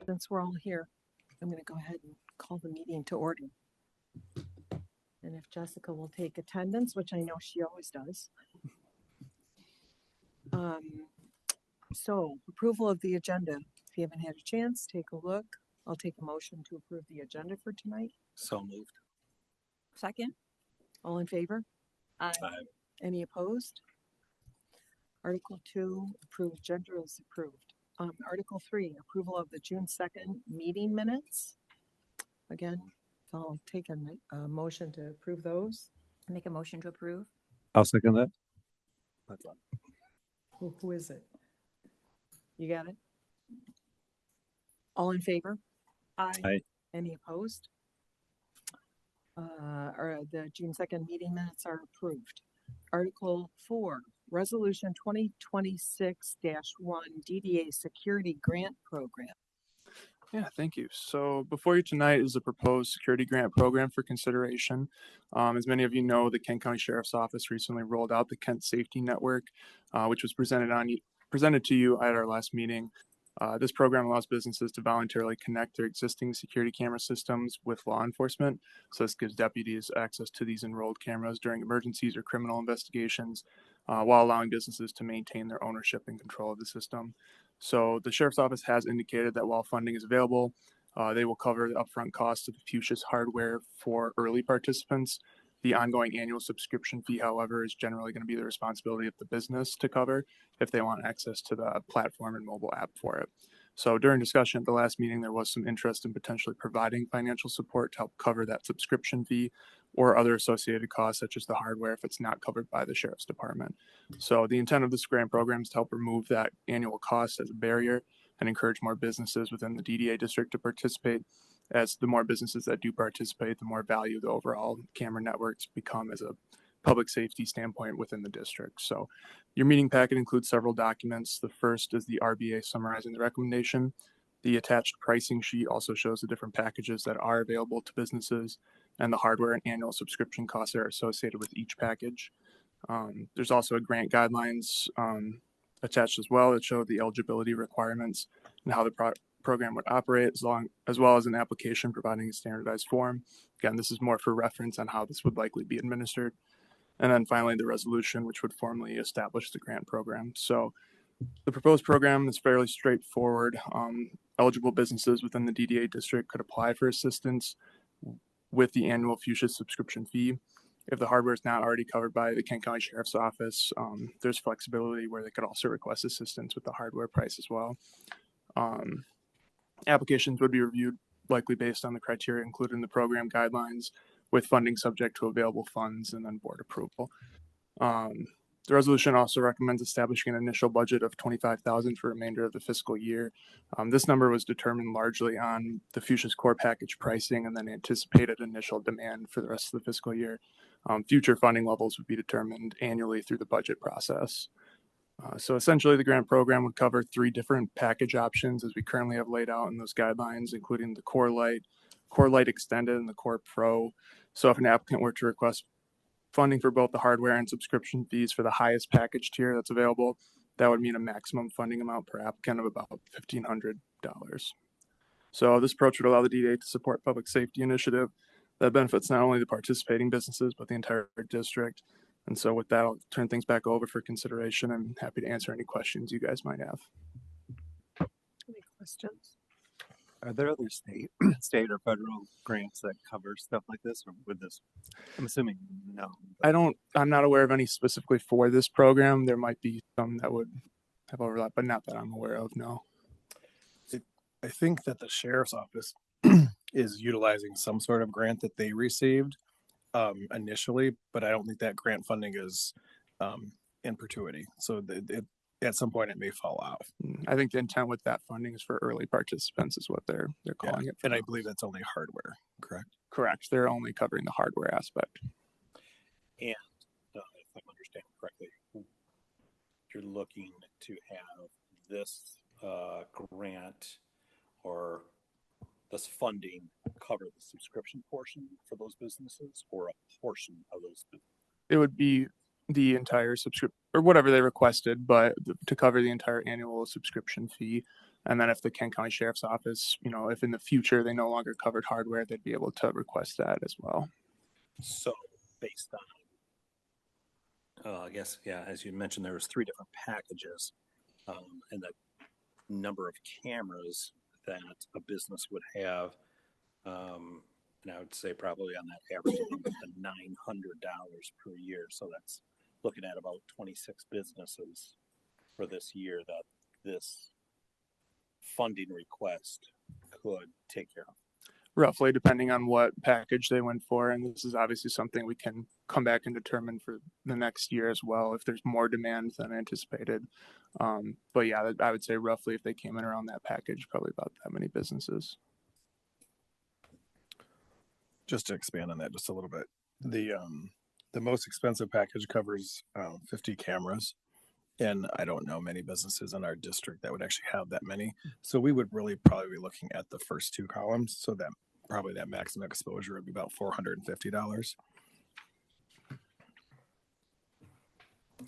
Since we're all here, I'm going to go ahead and call the meeting to order. And if Jessica will take attendance, which I know she always does. So approval of the agenda. If you haven't had a chance, take a look. I'll take a motion to approve the agenda for tonight. So moved. Second. All in favor? Aye. Any opposed? Article 2, approved agenda is approved. Article 3, approval of the June 2nd meeting minutes. Again, I'll take a motion to approve those. Make a motion to approve. I'll second that. Who is it? You got it? All in favor? Aye. Any opposed? The June 2nd meeting minutes are approved. Article 4, Resolution 2026-1 DDA Security Grant Program. Yeah, thank you. So before you tonight is a proposed security grant program for consideration. As many of you know, the Kent County Sheriff's Office recently rolled out the Kent Safety Network, which was presented to you at our last meeting. This program allows businesses to voluntarily connect their existing security camera systems with law enforcement. So this gives deputies access to these enrolled cameras during emergencies or criminal investigations, while allowing businesses to maintain their ownership and control of the system. So the Sheriff's Office has indicated that while funding is available, they will cover the upfront cost of the Fuchsia's hardware for early participants. The ongoing annual subscription fee, however, is generally going to be the responsibility of the business to cover if they want access to the platform and mobile app for it. So during discussion at the last meeting, there was some interest in potentially providing financial support to help cover that subscription fee or other associated costs, such as the hardware, if it's not covered by the Sheriff's Department. So the intent of this grant program is to help remove that annual cost as a barrier and encourage more businesses within the DDA district to participate, as the more businesses that do participate, the more value the overall camera networks become as a public safety standpoint within the district. So your meeting packet includes several documents. The first is the RBA summarizing the recommendation. The attached pricing sheet also shows the different packages that are available to businesses and the hardware and annual subscription costs that are associated with each package. There's also a grant guidelines attached as well that show the eligibility requirements and how the program would operate, as well as an application providing a standardized form. Again, this is more for reference on how this would likely be administered. And then finally, the resolution, which would formally establish the grant program. So the proposed program is fairly straightforward. Eligible businesses within the DDA district could apply for assistance with the annual Fuchsia subscription fee. If the hardware is not already covered by the Kent County Sheriff's Office, there's flexibility where they could also request assistance with the hardware price as well. Applications would be reviewed likely based on the criteria included in the program guidelines, with funding subject to available funds and then board approval. The resolution also recommends establishing an initial budget of $25,000 for the remainder of the fiscal year. This number was determined largely on the Fuchsia's core package pricing and then anticipated initial demand for the rest of the fiscal year. Future funding levels would be determined annually through the budget process. So essentially, the grant program would cover 3 different package options as we currently have laid out in those guidelines, including the Core Lite Extended, and the Core Pro. So if an applicant were to request funding for both the hardware and subscription fees for the highest package tier that's available, that would mean a maximum funding amount per applicant of about $1,500. So this approach would allow the DDA to support public safety initiative that benefits not only the participating businesses, but the entire district. And so with that, I'll turn things back over for consideration. I'm happy to answer any questions you guys might have. Any questions? Are there other state or federal grants that cover stuff like this, or with this? I'm assuming no. I'm not aware of any specifically for this program. There might be some that would have overlap, but not that I'm aware of, no. I think that the Sheriff's Office is utilizing some sort of grant that they received initially, but I don't think that grant funding is in perpetuity. So at some point it may fall off. I think the intent with that funding is for early participants is what they're calling it. And I believe that's only hardware, correct? Correct. They're only covering the hardware aspect. And if I'm understanding correctly, you're looking to have this grant or this funding cover the subscription portion for those businesses, or a portion of those businesses? It would be the entire subscription or whatever they requested, but to cover the entire annual subscription fee. And then if the Kent County Sheriff's Office, if in the future they no longer covered hardware, they'd be able to request that as well. So based on, I guess, yeah, as you mentioned, there was 3 different packages, and the number of cameras that a business would have, and I would say probably on that average of $900 per year. So that's looking at about 26 businesses for this year that this funding request could take care of. Roughly, depending on what package they went for. And this is obviously something we can come back and determine for the next year as well, if there's more demand than anticipated. But yeah, I would say roughly if they came in around that package, probably about that many businesses. Just to expand on that just a little bit, the most expensive package covers 50 cameras, and I don't know many businesses in our district that would actually have that many. So we would really probably be looking at the first 2 columns. So that probably that maximum exposure would be about $450.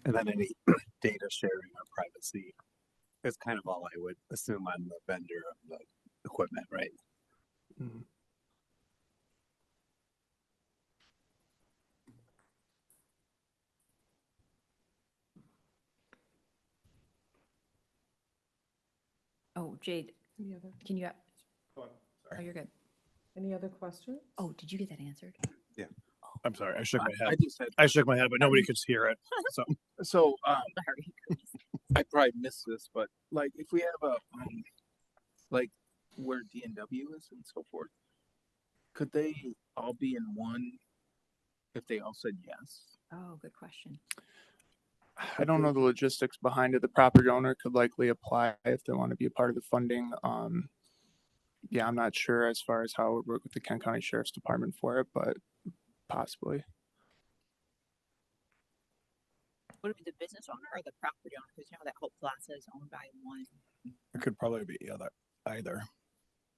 And then any data sharing or privacy is kind of all I would assume on the vendor of the equipment, right? Mhm. Oh, Jade, Any other, can you, Sorry. oh, you're good. any other questions? Oh, did you get that answered? I'm sorry, I shook my I head. just had, I shook my head, but nobody could hear it. So so, Sorry. I probably missed this, but like, if we have a, like, where DNW is and so forth, could they all be in one if they all said yes? Oh, good question. I don't know the logistics behind it. The property owner could likely apply if they want to be a part of the funding. Yeah, I'm not sure as far as how it would work with the Kent County Sheriff's Department for it, but possibly. Would it be the business owner or the property owner? Because that whole plaza is owned by one. it could probably be either.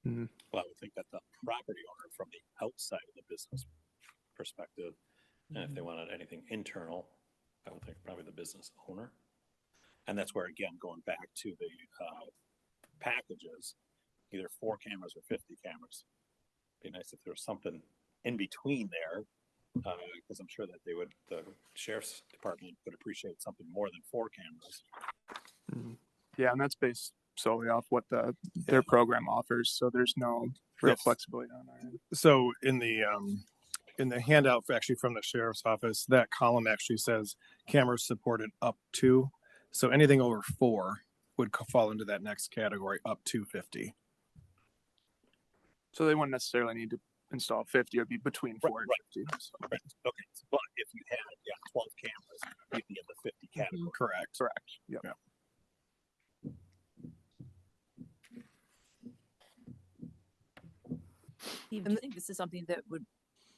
Well, I would think that the property owner from the outside of the business perspective, and if they wanted anything internal, I would think probably the business owner. And that's where, again, going back to the packages, either 4 cameras or 50 cameras. Be nice if there was something in between there, because I'm sure that the sheriff's department would appreciate something more than 4 cameras. Yeah, and that's based solely off what their program offers. So there's no real Yes. flexibility on our end. So in the handout actually from the sheriff's office, that column actually says cameras supported up to. So anything over 4 would fall into that next category, up to 50. So they wouldn't necessarily need to install 50. It would be between 4 and Right. 50. So. Right. Okay. But if you had 12 cameras, you can get the 50 category. Correct. Correct. Yep. Yeah. Steve, do you think this is something that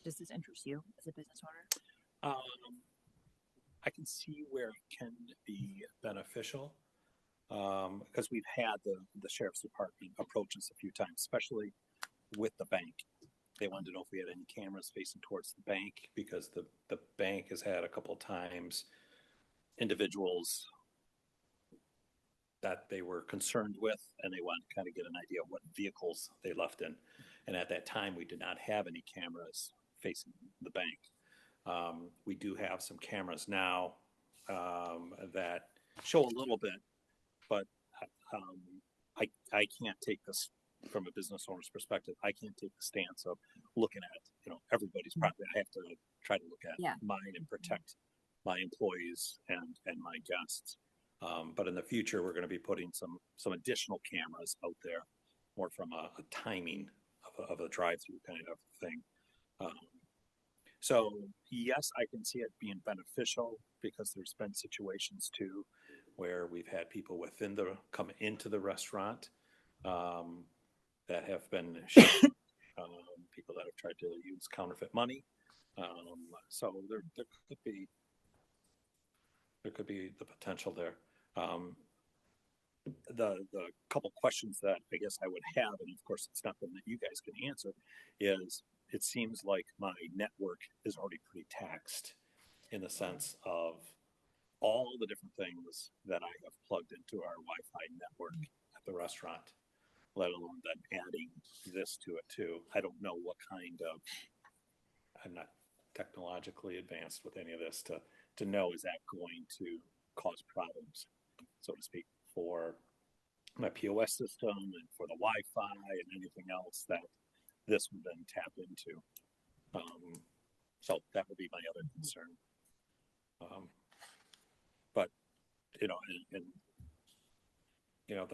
does this interest you as a business owner? I can see where it can be beneficial, because we've had the sheriff's department approach us a few times, especially with the bank. They wanted to know if we had any cameras facing towards the bank, because the bank has had a couple of times individuals that they were concerned with, and they wanted to kind of get an idea of what vehicles they left in. And at that time, we did not have any cameras facing the bank. We do have some cameras now that show a little bit, but I can't take this from a business owner's perspective. I can't take the stance of looking at everybody's property. I have to try to look at mine and protect my employees and my guests. But in the future, we're going to be putting some additional cameras out there, more from a timing of a drive-through kind of thing. So yes, I can see it being beneficial, because there's been situations too where we've had people come into the restaurant that have been people that have tried to use counterfeit money. So there could be the potential there. The couple questions that I guess I would have, and of course it's nothing that you guys can answer, is it seems like my network is already pretty taxed, in the sense of all the different things that I have plugged into our Wi-Fi network at the restaurant, let alone then adding this to it too. I don't know what kind of, I'm not technologically advanced with any of this to know, is that going to cause problems, so to speak, for my POS system and for the Wi-Fi and anything else that this would then tap into. So that would be my other concern. But, you know, and you know,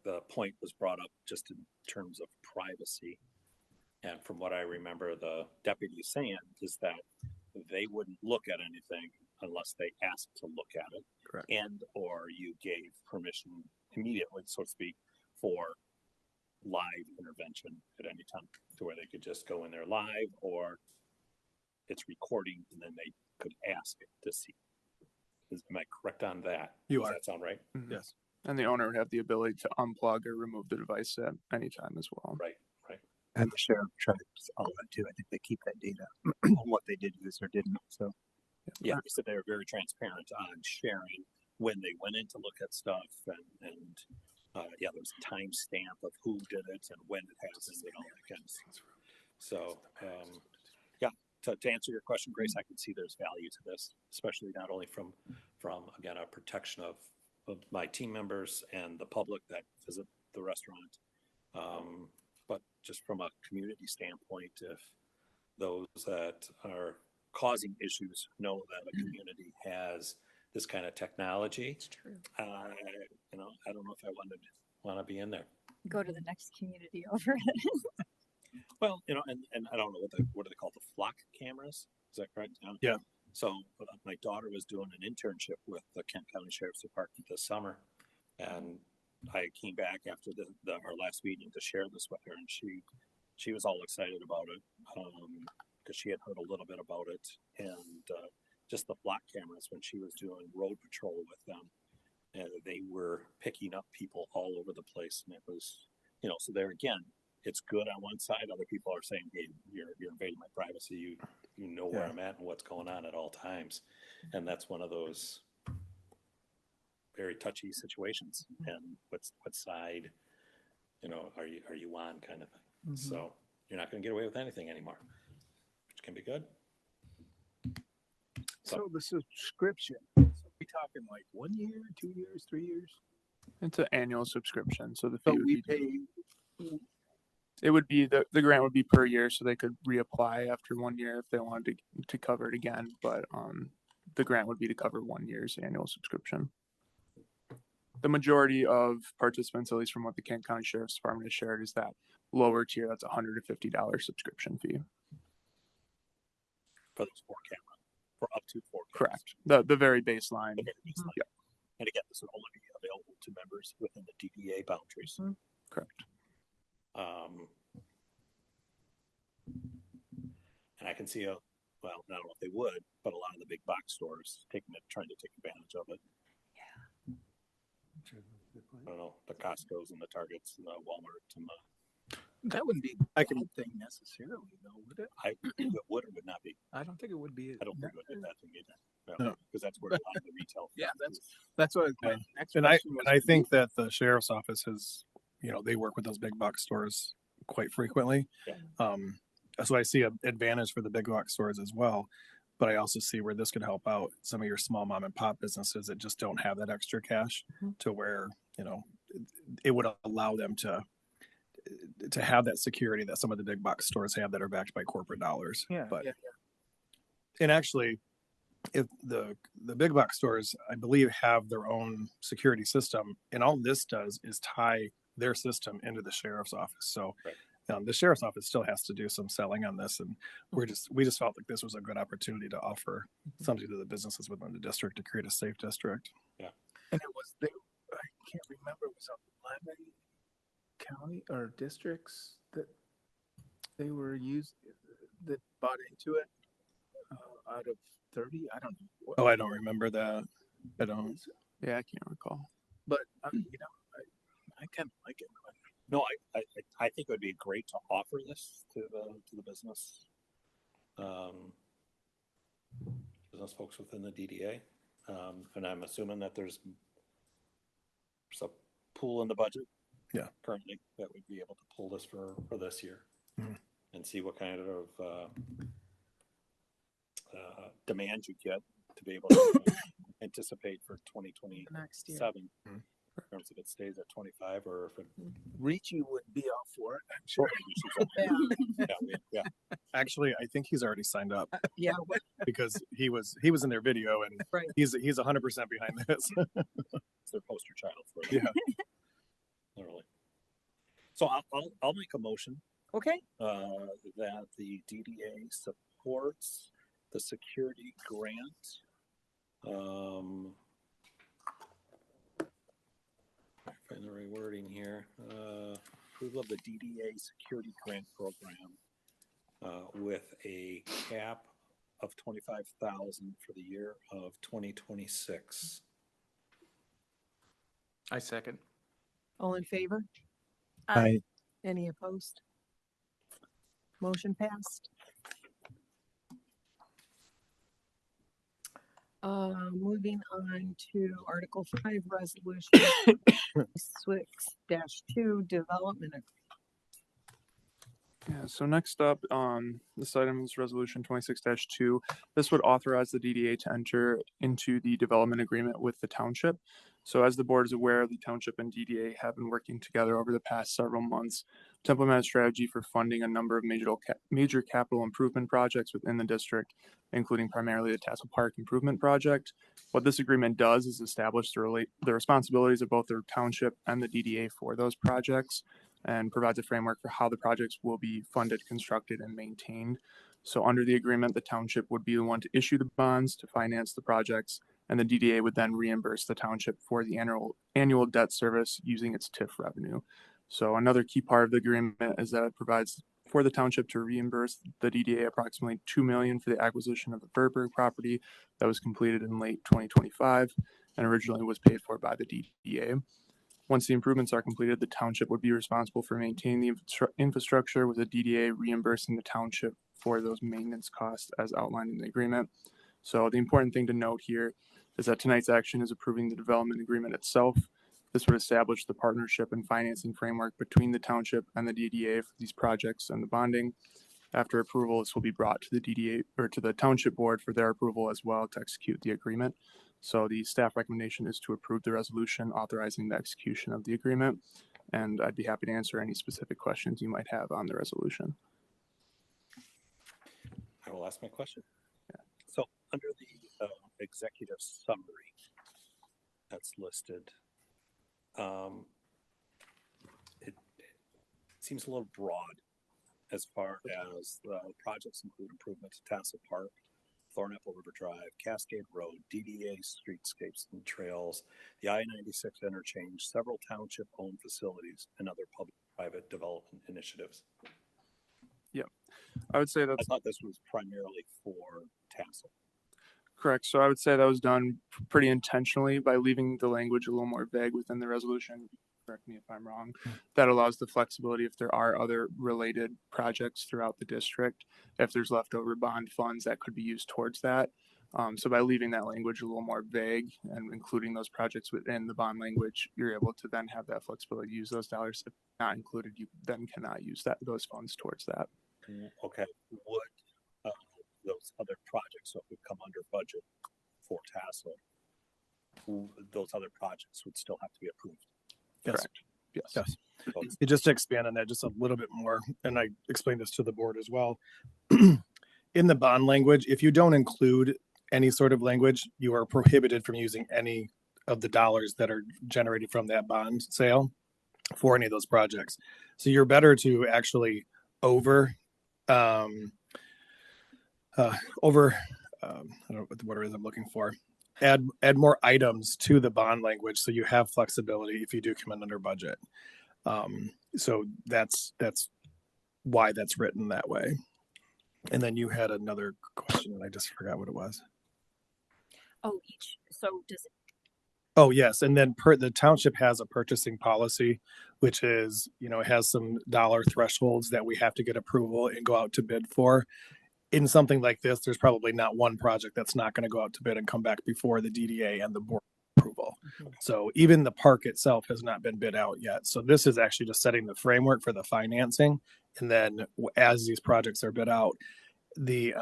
the point was brought up just in terms of privacy. And from what I remember, the deputy saying is that they wouldn't look at anything unless they asked to look at it. Correct. And or you gave permission immediately, so to speak, for live intervention at any time, to where they could just go in there live, or it's recording and then they could ask to see. Am I correct on that? You Does are. that sound right? Mhm. Yes. And the owner would have the ability to unplug or remove the device at any time as well. Right, right. And the sheriff tracks all that too. I think they keep that data on what they did use or didn't. So Yeah, they said they were very transparent on sharing when they went in to look at stuff, and yeah, there was a timestamp of who did it and when it happened and all that kind of stuff. So yeah, to answer your question, Grace, I can see there's value to this, especially not only from again, a protection of my team members and the public that visit the restaurant, but just from a community standpoint, if those that are causing issues know that a community has this kind of technology, It's true. you know, I don't know if I want to be in there. Go to the next community over it. Well, you know, and I don't know what do they call the flock cameras? Is that correct? Yeah. So my daughter was doing an internship with the Kent County Sheriff's Department this summer, and I came back after our last meeting to share this with her, and she was all excited about it because she had heard a little bit about it, and just the flock cameras when she was doing road patrol with them, and they were picking up people all over the place, and it was, you know, so there again, it's good on one side. Other people are saying, "Hey, you're invading my privacy. You know where Yeah. I'm at and what's going on at all times," and that's one of those very touchy situations. And what side, you know, are you on, kind of thing. So you're not going to get away with anything anymore, which can be good. So the subscription, so we talking like 1 year, 2 years, 3 years? It's an annual subscription, so the fee So would we be, pay, it would be the grant would be per year, so they could reapply after 1 year if they wanted to cover it again. But the grant would be to cover 1 year's annual subscription. The majority of participants, at least from what the Kent County Sheriff's Department has shared, is that lower tier. That's $150 subscription fee. For those 4 cameras, for up to 4 cameras. Correct. The very baseline. The very baseline. Yeah. And again, this would only be available to members within the DDA boundaries. Correct. And I can see well, I don't know if they would, but a lot of the big box stores trying to take advantage of it. I don't know, the Costco's and the Targets and the Walmart and that wouldn't be a bad thing necessarily, though, would it? it would or would not be. I don't think it would be. I don't think it would be that thing either. No, because that's where a lot of the retail. Yeah, that's what my next And I question was. and I think that the sheriff's office has, you know, they work with those big box stores quite frequently. Yeah. So I see an advantage for the big box stores as well, but I also see where this could help out some of your small mom and pop businesses that just don't have that extra cash, to where, you know, it would allow them to have that security that some of the big box stores have that are backed by corporate dollars. Yeah, But yeah. and actually, if the big box stores, I believe, have their own security system, and all this does is tie their system into the sheriff's office. So the sheriff's office still has to do some selling on this, and we just felt like this was a good opportunity to offer something to the businesses within the district to create a safe district. Yeah. And it was I can't remember, it was 11 county or districts that they were that bought into it out of 30. I don't know. Oh, I don't remember that. I don't. Yeah, I can't recall. But you know, I kind of like it. No, I think it would be great to offer this to the business folks within the DDA. And I'm assuming that there's a pool in the budget. Yeah. Currently that we'd be able to pull this for this year and see what kind of demand you get to be able to anticipate for 2027 Next year. in terms of it stays at 25 or if it Richie would be all for it. I'm sure. yeah. Actually, I think he's already signed up Yeah, because he was in their video and right. he's 100% behind this. It's their poster child for it. Yeah. Literally. So I'll make a motion Okay. that the DDA supports the security grant. Find the right wording here. Approval of the DDA security grant program with a cap of 25,000 for the year of 2026. I second. All in favor? Aye. Any opposed? Motion passed. Moving on to Article 5, Resolution 6-2, Development. Yeah, so next up, this item is Resolution 26-2. This would authorize the DDA to enter into the development agreement with the township. So as the board is aware, the township and DDA have been working together over the past several months to implement a strategy for funding a number of major capital improvement projects within the district, including primarily the Tassel Park Improvement Project. What this agreement does is establish the responsibilities of both the township and the DDA for those projects, and provides a framework for how the projects will be funded, constructed, and maintained. So under the agreement, the township would be the one to issue the bonds to finance the projects, and the DDA would then reimburse the township for the annual debt service using its TIF revenue. So another key part of the agreement is that it provides for the township to reimburse the DDA approximately $2 million for the acquisition of the Verberg property that was completed in late 2025 and originally was paid for by the DDA. Once the improvements are completed, the township would be responsible for maintaining the infrastructure, with the DDA reimbursing the township for those maintenance costs as outlined in the agreement. So the important thing to note here is that tonight's action is approving the development agreement itself. This would establish the partnership and financing framework between the township and the DDA for these projects and the bonding. After approval, this will be brought to the DDA or to the township board for their approval as well to execute the agreement. So the staff recommendation is to approve the resolution authorizing the execution of the agreement, and I'd be happy to answer any specific questions you might have on the resolution. I will ask my question. Yeah. So under the executive summary that's listed, it seems a little broad as far as the projects include improvements to Tassel Park, Thornapple River Drive, Cascade Road, DDA streetscapes and trails, the I-96 interchange, several township-owned facilities, and other public-private development initiatives. I would say I that's thought this was primarily for Tassel. correct. So I would say that was done pretty intentionally by leaving the language a little more vague within the resolution. Correct me if I'm wrong. That allows the flexibility if there are other related projects throughout the district. If there's leftover bond funds that could be used towards that. So by leaving that language a little more vague and including those projects within the bond language, you're able to then have that flexibility to use those dollars. If not included, you then cannot use those funds towards that. Okay. Would those other projects that would come under budget for Tassel, those other projects would still have to be approved? Yes. Correct. Yes. Yes. Just to expand on that just a little bit more, and I explained this to the board as well. In the bond language, if you don't include any sort of language, you are prohibited from using any of the dollars that are generated from that bond sale for any of those projects. So you're better to actually I don't know what the word is I'm looking for. Add more items to the bond language so you have flexibility if you do come in under budget. So that's why that's written that way. And then you had another question and I just forgot what it was. Oh, so does it? Oh, yes. And then the township has a purchasing policy, which is, it has some dollar thresholds that we have to get approval and go out to bid for. in something like this, there's probably not one project that's not going to go out to bid and come back before the DDA and the board approval. So even the park itself has not been bid out yet. So this is actually just setting the framework for the financing. And then as these projects are bid out, the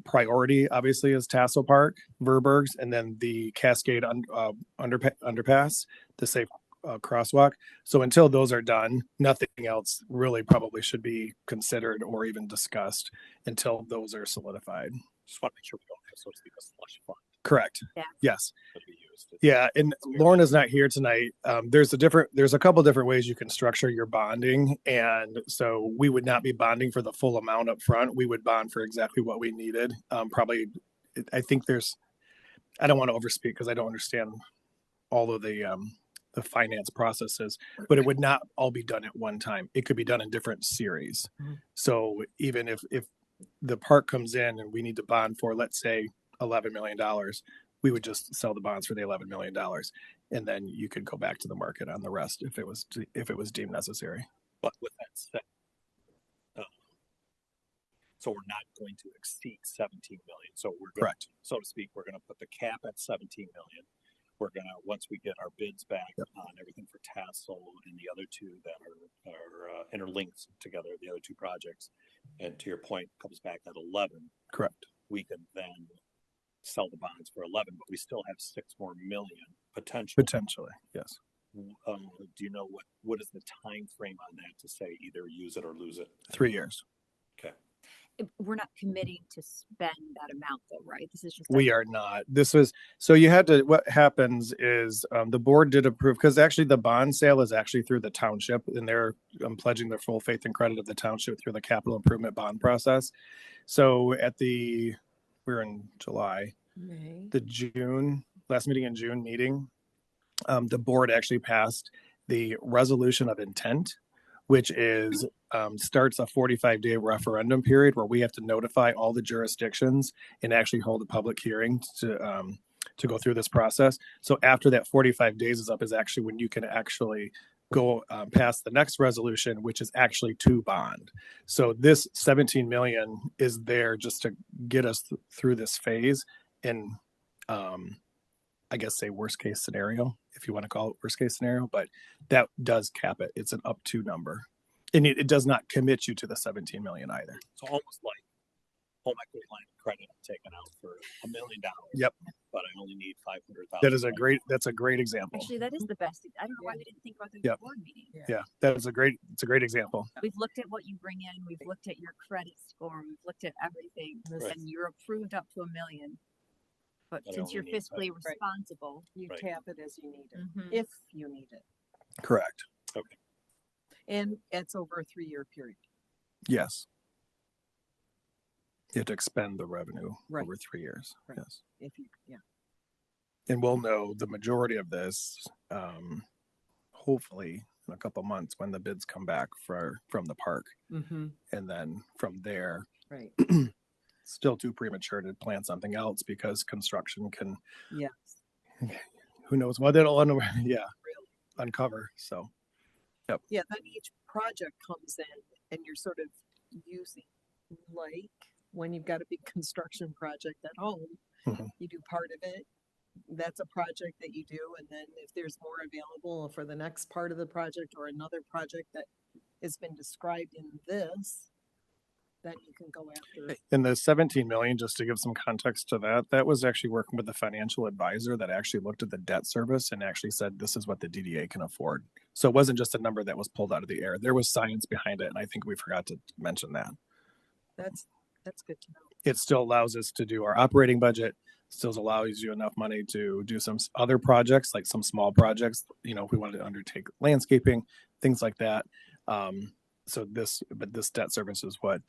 priority obviously is Tassel Park, Verberg's, and then the Cascade underpass, the safe crosswalk. So until those are done, nothing else really probably should be considered or even discussed until those are solidified. Just want to make sure we don't have, so to speak, a slush fund Correct. Yeah. Yes. that we use. Yeah, and Lauren is not here tonight. There's a couple different ways you can structure your bonding, and so we would not be bonding for the full amount up front. We would bond for exactly what we needed. Probably, I think I don't want to overspeak because I don't understand all of the finance processes, but it would not all be done at one time. It could be done in different series. So even if the park comes in and we need to bond for, let's say, $11 million, we would just sell the bonds for the $11 million. And then you could go back to the market on the rest if it was deemed necessary. But with that said, so we're not going to exceed 17 million. So we're going, Correct. so to speak, we're going to put the cap at 17 million. We're going to, once we get our bids back on everything for Tassel and the other two that are interlinked together, the other two projects, and to your point, comes back at 11. Correct. We can then sell the bonds for 11, but we still have 6 more million potential. Potentially, yes. Do you know what is the time frame on that to say either use it or lose it? 3 years. Okay. We're not committing to spend that amount though, right? This is just. We are not. This was, so you had to, what happens is the board did approve, because actually the bond sale is actually through the township, and they're pledging their full faith and credit of the township through the capital improvement bond process. So we're in July, the last meeting in June meeting, the board actually passed the resolution of intent, which is starts a 45-day referendum period where we have to notify all the jurisdictions and actually hold a public hearing to go through this process. So after that 45 days is up is actually when you can actually go past the next resolution, which is actually to bond. So this 17 million is there just to get us through this phase in, I guess, say worst case scenario, if you want to call it worst case scenario, but that does cap it. It's an up to number. And it does not commit you to the 17 million either. So almost like home equity line of credit I'm taking out for $1 million. Yep. But I only need 500,000. That's a great example. Actually, that is the best. I don't know why we didn't think about that Yep. at the board meeting. Yeah, it's a great example. We've looked at what you bring in. We've looked at your credit score. We've looked at everything, Right. and you're approved up to $1 million. But I since only you're need fiscally Right. responsible, You Right. tap it as you need it, mhm. if you need it. Correct. Okay. And it's over a 3-year period. Yes. You have to expend the revenue Right. over 3 years. Right. Yes. If you, yeah. And we'll know the majority of this, hopefully in a couple months when the bids come back from the park. Mm-hmm. And then from there, Right. still too premature to plan something else because construction can, Yes. who knows what it'll uncover. So, Yeah, then each project comes in and you're sort of using, like when you've got a big construction project at home, Mhm. you do part of it. That's a project that you do. And then if there's more available for the next part of the project or another project that has been described in this, then you can go after. and the 17 million, just to give some context to that was actually working with the financial advisor that actually looked at the debt service and actually said, this is what the DDA can afford. So it wasn't just a number that was pulled out of the air. There was science behind it. And I think we forgot to mention that. That's good to know. It still allows us to do our operating budget, still allows you enough money to do some other projects, like some small projects, if we wanted to undertake landscaping, things like that. But this debt service is what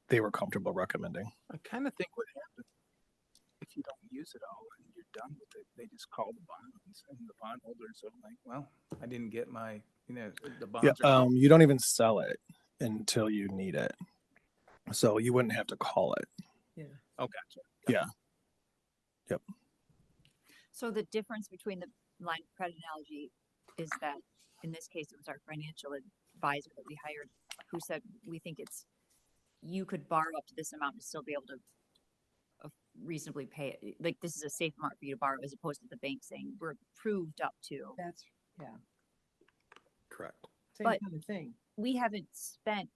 they were comfortable recommending. I kind of think what happens if you don't use it all and you're done with it, they just call the bonds and the bondholders are like, well, I didn't get my, the bonds Yeah, are out. you don't even sell it until you need it. So you wouldn't have to call it. Oh, gotcha. Yeah. Yep. So the difference between the line of credit analogy is that in this case, it was our financial advisor that we hired who said, we think it's you could borrow up to this amount and still be able to reasonably pay it. Like, this is a safe amount for you to borrow, as opposed to the bank saying we're approved up to. That's, yeah, Correct. same But- kind of thing. We haven't spent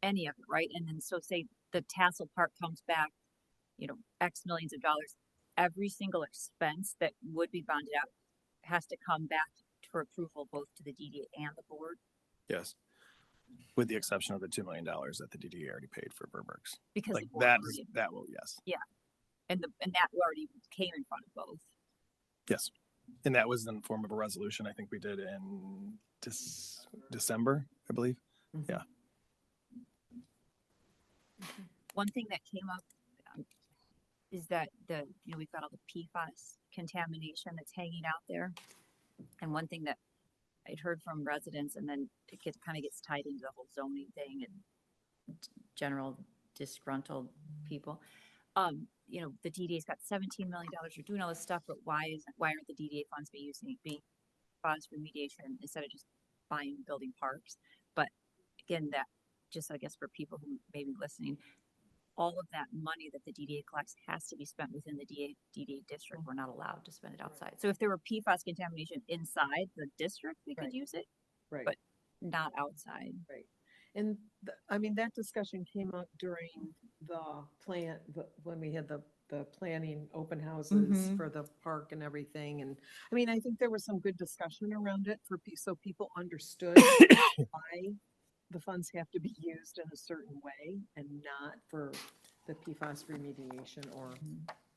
any of it, right? And then so say the Tassel Park comes back, X millions of dollars. Every single expense that would be bonded out has to come back for approval both to the DDA and the board. Yes. With the exception of the $2 million that the DDA already paid for Burberg's. Because Like the board that, already- that will, yes. and that already came in front of both. Yes. And that was in the form of a resolution I think we did in December, I believe. Yeah. One thing that came up is that we've got all the PFAS contamination that's hanging out there. And one thing that I'd heard from residents, and then it kind of gets tied into the whole zoning thing and general disgruntled people. The DDA's got $17 million. You're doing all this stuff, but why aren't the DDA funds being funds remediation instead of just buying and building parks? But again, that just, I guess, for people who may be listening, all of that money that the DDA collects has to be spent within the DDA district. We're not allowed to spend it outside. So if there were PFAS contamination inside the district, we could Right. use it, Right. but not outside. And that discussion came up during the when we had the planning open houses Mhm. for the park and everything. And I mean, I think there was some good discussion around it so people understood why the funds have to be used in a certain way and not for the PFAS remediation or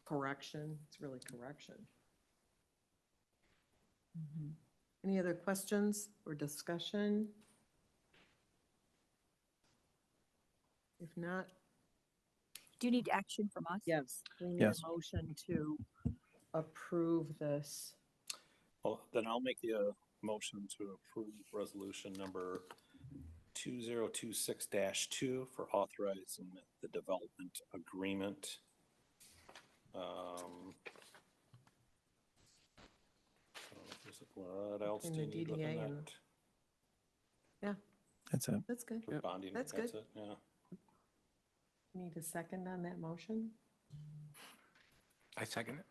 correction. It's really correction. Any other questions or discussion? If not, Do you need action from us? yes, we need Yes. a motion to approve this. Well, then I'll make the motion to approve resolution number 2026-2 for authorizing the development agreement. What else do Between you the need within DDA that? and- That's it. That's good. For bonding, that's that's good. it, yeah. Need a second on that motion? I second it.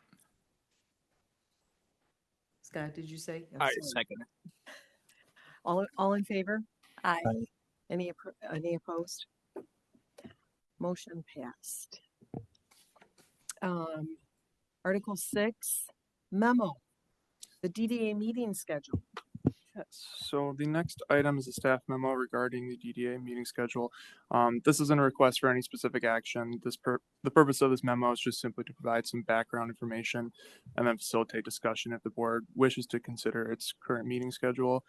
Scott, did you say? Yes, I sorry. second it. All in favor? Aye. Any opposed? Motion passed. Article 6, memo, the DDA meeting schedule. Yes, so the next item is a staff memo regarding the DDA meeting schedule. This isn't a request for any specific action. The purpose of this memo is just simply to provide some background information and then facilitate discussion if the board wishes to consider its current meeting schedule.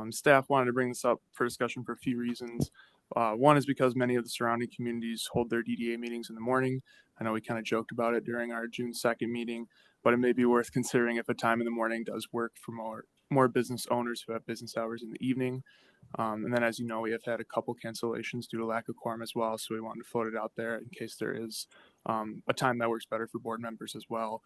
Staff wanted to bring this up for discussion for a few reasons. One is because many of the surrounding communities hold their DDA meetings in the morning. I know we kind of joked about it during our June 2nd meeting, but it may be worth considering if a time in the morning does work for more business owners who have business hours in the evening. And then, as you know, we have had a couple cancellations due to lack of quorum as well. So we wanted to float it out there in case there is a time that works better for board members as well.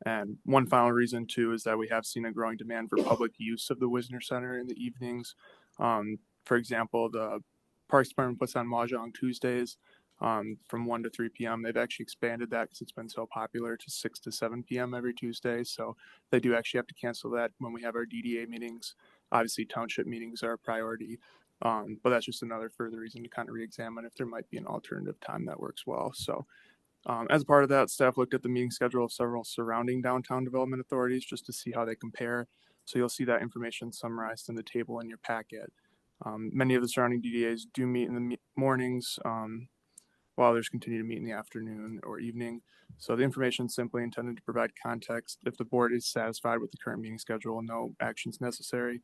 And one final reason too is that we have seen a growing demand for public use of the Wisner Center in the evenings. For example, the Parks Department puts on Mahjong Tuesdays from 1 to 3 p.m. They've actually expanded that because it's been so popular to 6 to 7 p.m. every Tuesday. So they do actually have to cancel that when we have our DDA meetings. Obviously, township meetings are a priority, but that's just another further reason to kind of re-examine if there might be an alternative time that works well. So as part of that, staff looked at the meeting schedule of several surrounding downtown development authorities just to see how they compare. So you'll see that information summarized in the table in your packet. Many of the surrounding DDAs do meet in the mornings, while others continue to meet in the afternoon or evening. So the information is simply intended to provide context. If the board is satisfied with the current meeting schedule, no actions necessary.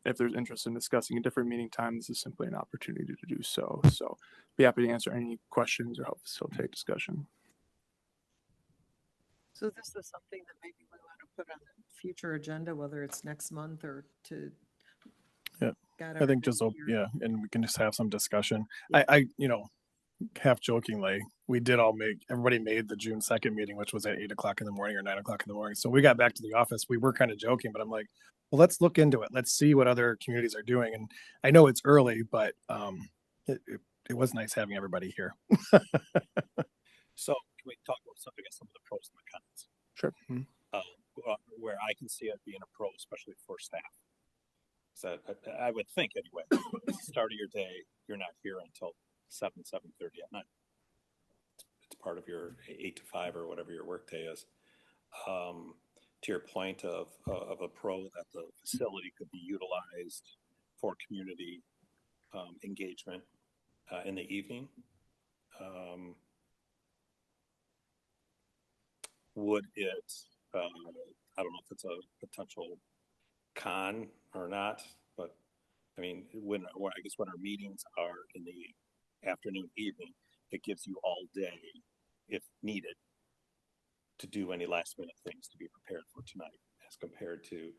If there's interest in discussing a different meeting time, this is simply an opportunity to do so. So be happy to answer any questions or help facilitate discussion. So this is something that maybe we want to put on the future agenda, whether it's next month or to. Yeah, got I think everything just, here. yeah, and we can just have some discussion. Yeah. I half jokingly, everybody made the June 2nd meeting, which was at 8 o'clock in the morning or 9 o'clock in the morning. So we got back to the office. We were kind of joking, but I'm like, well, let's look into it. Let's see what other communities are doing. And I know it's early, but it was nice having everybody here. So can we talk about some, I guess, some of the pros and the cons? Sure. Where I can see it being a pro, especially for staff. So I would think anyway, start of your day, you're not here until 7:30 at night. It's part of your 8 to 5 or whatever your work day is. To your point of a pro, that the facility could be utilized for community engagement in the evening. Would it, I don't know if it's a potential con or not, but I mean, I guess when our meetings are in the afternoon, evening, it gives you all day, if needed, to do any last minute things to be prepared for tonight, as compared to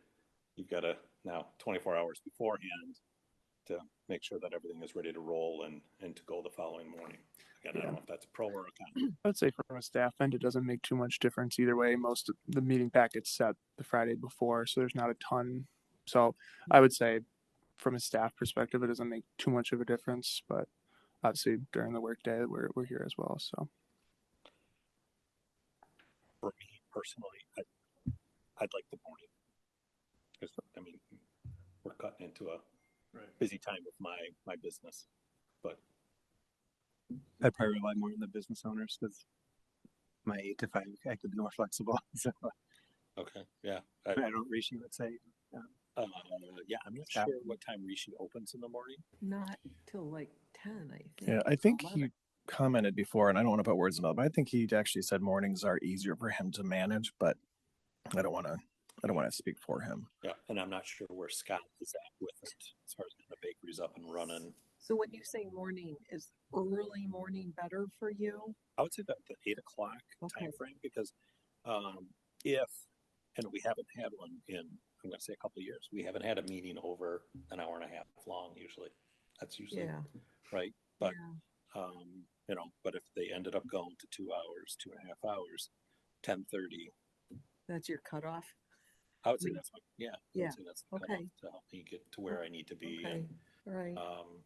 you've got to now 24 hours beforehand to make sure that everything is ready to roll and to go the following morning. Again, I don't know if that's a pro or a con. I would say from a staff end, it doesn't make too much difference either way. Most of the meeting packets set the Friday before, so there's not a ton. So I would say from a staff perspective, it doesn't make too much of a difference, but obviously during the workday, we're here as well. So For me personally, I'd like the morning. Because, I mean, we're cutting into a busy time with my business, but I'd probably rely more on the business owners because my 8 to 5, I could be more flexible. So okay, yeah. I don't Rishi would say. Yeah, I'm not Stop. sure what time Rishi opens in the morning. Not till like 10, I think. Yeah, I think 11. he commented before, and I don't want to put words in his mouth, but I think he actually said mornings are easier for him to manage, but I don't want to speak for him. Yeah, and I'm not sure where Scott is at with it as far as the bakery's up and running. So when you say morning, is early morning better for you? I would say that the 8 o'clock Okay. time frame, because if, and we haven't had one in, I'm going to say a couple of years, we haven't had a meeting over an hour and a half long usually. That's usually Yeah. right. But Yeah. you know, but if they ended up going to 2 hours, 2.5 hours, 10:30, That's your cutoff? I would say Mm. that's my, yeah. I Yeah. would say that's the Okay. cutoff to help me get to where I need to be. Okay. All right. And,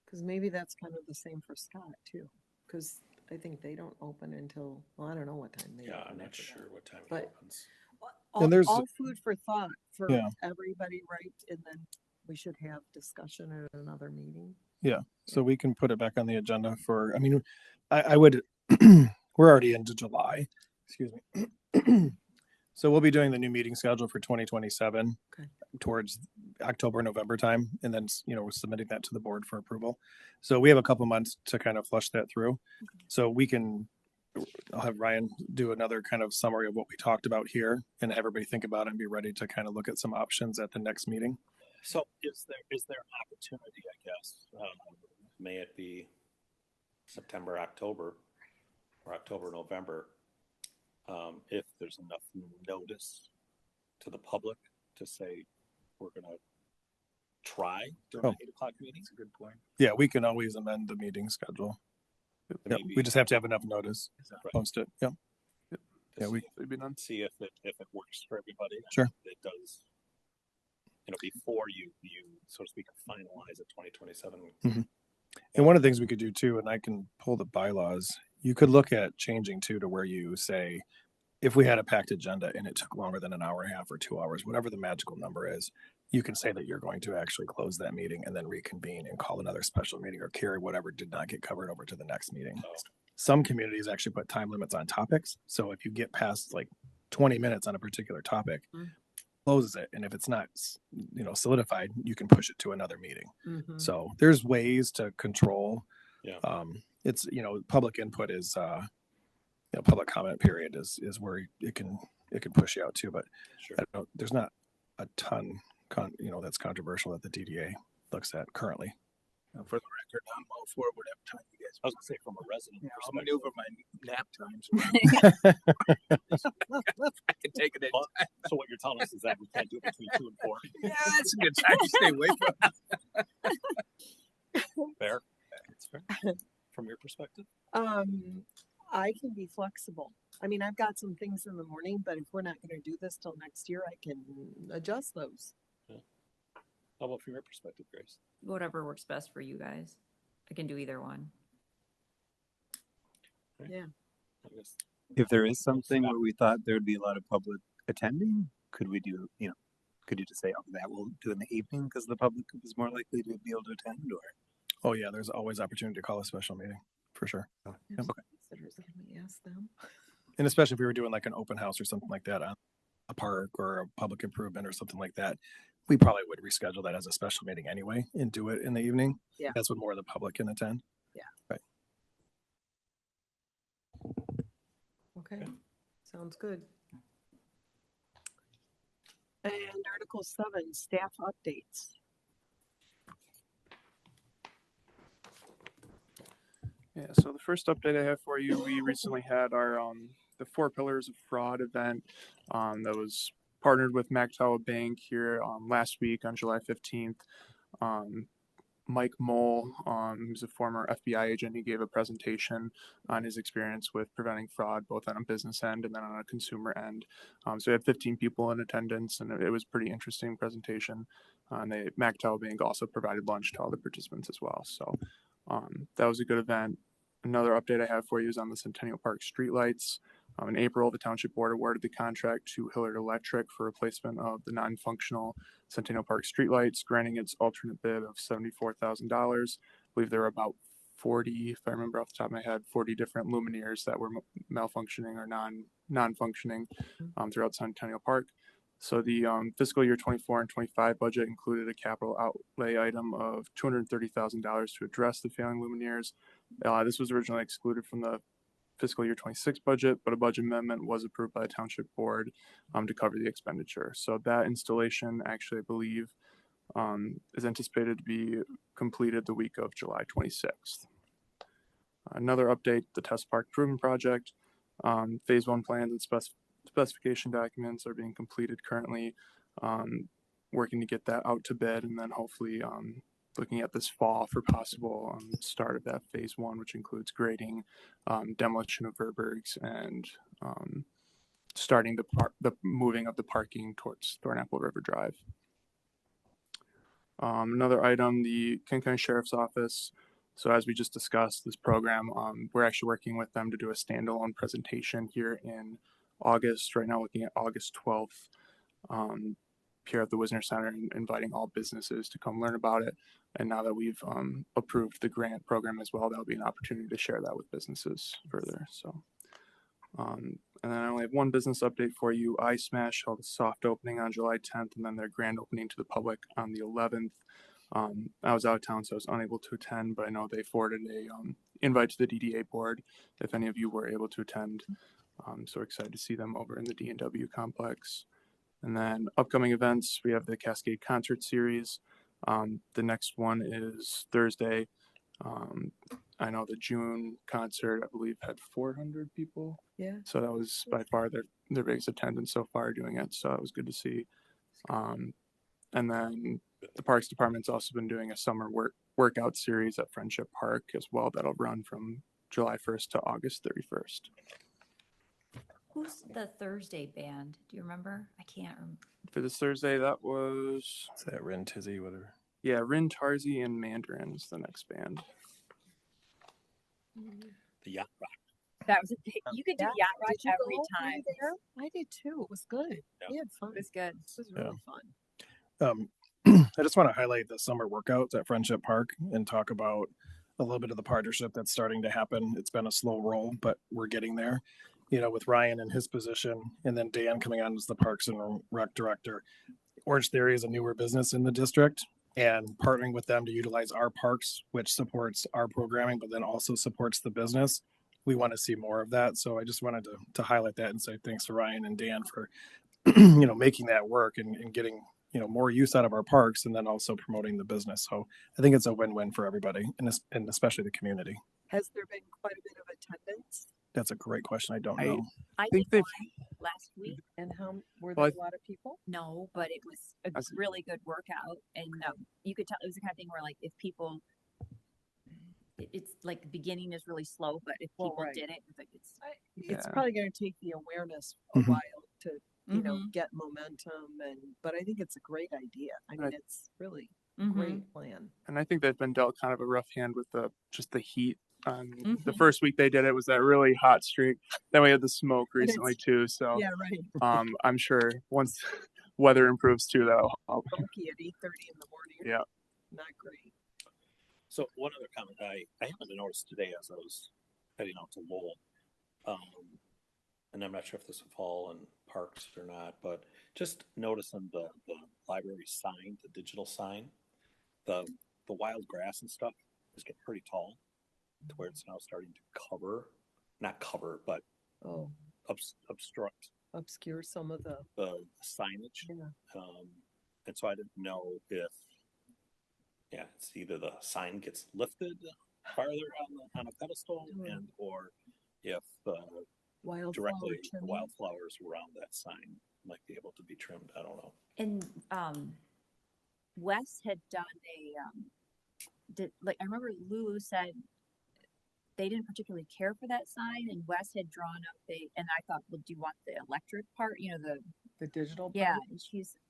Because maybe that's kind of the same for Scott too. Because I think they don't open until, well, I don't know what time they yeah, open. I'm not after that. sure what time But- it opens. All, there's- all food for thought for Yeah. everybody, right? And then we should have discussion at another meeting. So we can put it back on the agenda for, I mean, I would, we're already into July, excuse me. So we'll be doing the new meeting schedule for 2027 Okay. towards October, November time. And then, we're submitting that to the board for approval. So we have a couple months to kind of flush that through. So I'll have Ryan do another kind of summary of what we talked about here and have everybody think about it and be ready to kind of look at some options at the next meeting. So is there opportunity, I guess, may it be September, October, or October, November, if there's enough notice to the public to say, we're going to try during the 8 o'clock meeting? That's a good point. Yeah, we can always amend the meeting schedule. Yep, Maybe- we just have to have enough notice, Right. post it. Yep. To Yeah, we- see- it'd be done. see if it works for everybody. Sure. It does, before you so to speak finalize it 2027. And one of the things we could do too, and I can pull the bylaws, you could look at changing too to where you say, if we had a packed agenda and it took longer than an hour and a half or 2 hours, whatever the magical number is, you can say that you're going to actually close that meeting and then reconvene and call another special meeting or carry whatever did not get covered over to the next meeting. Oh. Some communities actually put time limits on topics. So if you get past like 20 minutes on a particular topic, closes it. And if it's not, solidified, you can push it to another meeting. Mm-hmm. So there's ways to control. Yeah. It's, public input is, public comment period is where it can push you out too, but Sure. there's not a ton, that's controversial that the DDA looks at currently. For the record, I'm all for whatever time you guys. I was going to say from a resident Yeah, I'll perspective. maneuver my nap times. I can take it Well, anytime. so what you're telling us is that we can't do it between 2 and 4. Yeah, that's a good time to stay away from. Fair. That's fair. From your perspective? I can be flexible. I mean, I've got some things in the morning, but if we're not going to do this till next year, I can adjust those. How about from your perspective, Grace? Whatever works best for you guys. I can do either one. Yeah. If there is something where we thought there would be a lot of public attending, could we do, could you just say, oh, that we'll do in the evening because the public is more likely to be able to attend, or? Oh yeah, there's always opportunity to call a special meeting for sure. If Yep. visitors, can we ask them? And especially if we were doing like an open house or something like that on a park or a public improvement or something like that, we probably would reschedule that as a special meeting anyway and do it in the evening. Yeah. That's when more of the public can attend. Okay, sounds good. And Article 7, staff updates. Yeah, so the first update I have for you, we recently had our the 4 Pillars of Fraud event that was partnered with Mactawa Bank here last week on July 15th. Mike Mole, who's a former FBI agent, he gave a presentation on his experience with preventing fraud, both on a business end and then on a consumer end. So we had 15 people in attendance, and it was a pretty interesting presentation. Mactawa Bank also provided lunch to all the participants as well. So that was a good event. Another update I have for you is on the Centennial Park streetlights. In April, the Township Board awarded the contract to Hillard Electric for replacement of the non-functional Centennial Park streetlights, granting its alternate bid of $74,000. I believe there were about 40, if I remember off the top of my head, 40 different luminaires that were malfunctioning or non-functioning throughout Centennial Park. So the fiscal year 24 and 25 budget included a capital outlay item of $230,000 to address the failing luminaires. This was originally excluded from the fiscal year 26 budget, but a budget amendment was approved by the Township Board to cover the expenditure. So that installation actually, I believe, is anticipated to be completed the week of July 26th. Another update, the Test Park Improvement Project. Phase 1 plans and specification documents are being completed currently, working to get that out to bid, and then hopefully looking at this fall for possible start of that phase 1, which includes grading, demolition of Verbergs, and starting the moving of the parking towards Thornapple River Drive. Another item, the King County Sheriff's Office. So as we just discussed, this program, we're actually working with them to do a standalone presentation here in August. Right now, looking at August 12th, here at the Wisner Center, and inviting all businesses to come learn about it. And now that we've approved the grant program as well, that'll be an opportunity to share that with businesses further. So, and then I only have one business update for you. iSmash held a soft opening on July 10th, and then their grand opening to the public on the 11th. I was out of town, so I was unable to attend, but I know they forwarded a invite to the DDA board if any of you were able to attend. So excited to see them over in the D&W complex. And then upcoming events, we have the Cascade concert series. The next one is Thursday. I know the June concert, I believe, had 400 people. Yeah. So that was by far their biggest attendance so far doing it. So it was good to see. And then the Parks Department's also been doing a summer workout series at Friendship Park as well. That'll run from July 1st to August 31st. Who's the Thursday band? Do you remember? I can't remember. For this Thursday, that was... Is that Rin Tizzy, whatever? Yeah, Rin Tarzi and Mandarin is the next band. The Yacht Rock. That was you could do Yeah. yacht rock Did you every go time. there? I did too. It was good. Yeah. We had fun. It was good. This was really fun. I just want to highlight the summer workouts at Friendship Park and talk about a little bit of the partnership that's starting to happen. It's been a slow roll, but we're getting there. With Ryan in his position, and then Dan coming on as the Parks and Rec Director. Orange Theory is a newer business in the district, and partnering with them to utilize our parks, which supports our programming, but then also supports the business. We want to see more of that. So I just wanted to highlight that and say thanks to Ryan and Dan for, making that work and getting, more use out of our parks, and then also promoting the business. So I think it's a win-win for everybody, and especially the community. Has there been quite a bit of attendance? That's a great question. I don't know. I think did they've- one last week. And how were Well, there a lot of people? No, but it was a I see. really good workout, and you could tell it was the kind of thing where, like, if people, it's like the beginning is really slow, but if Well, people right. did it, it's like it's It's Yeah. probably going to take the awareness a Mhm. while to, Mhm. get momentum. But I think it's a great idea. I mean, Right. it's really great plan. And I think they've been dealt kind of a rough hand with just the heat. The Mhm. first week they did it was that really hot streak. Then we had the smoke And it's- recently too. So Yeah, right. I'm sure once weather improves too, that'll help. Funky at 8:30 in the morning. Yeah. Not great. So one other comment I happened to notice today as I was heading out to Lowell, and I'm not sure if this would fall in parks or not, but just noticing the library sign, the digital sign, the wild grass and stuff is getting pretty tall to where it's now starting to not cover, but Oh, obstruct obscure some of the, the signage. yeah. And so I didn't know if, yeah, it's either the sign gets lifted farther on a pedestal, Mm. or if Wildflower directly the trimming. wildflowers around that sign might be able to be trimmed. I don't know. And Wes had done I remember Lulu said they didn't particularly care for that sign, and Wes had drawn up and I thought, well, do you want the electric part? The digital part? Yeah, and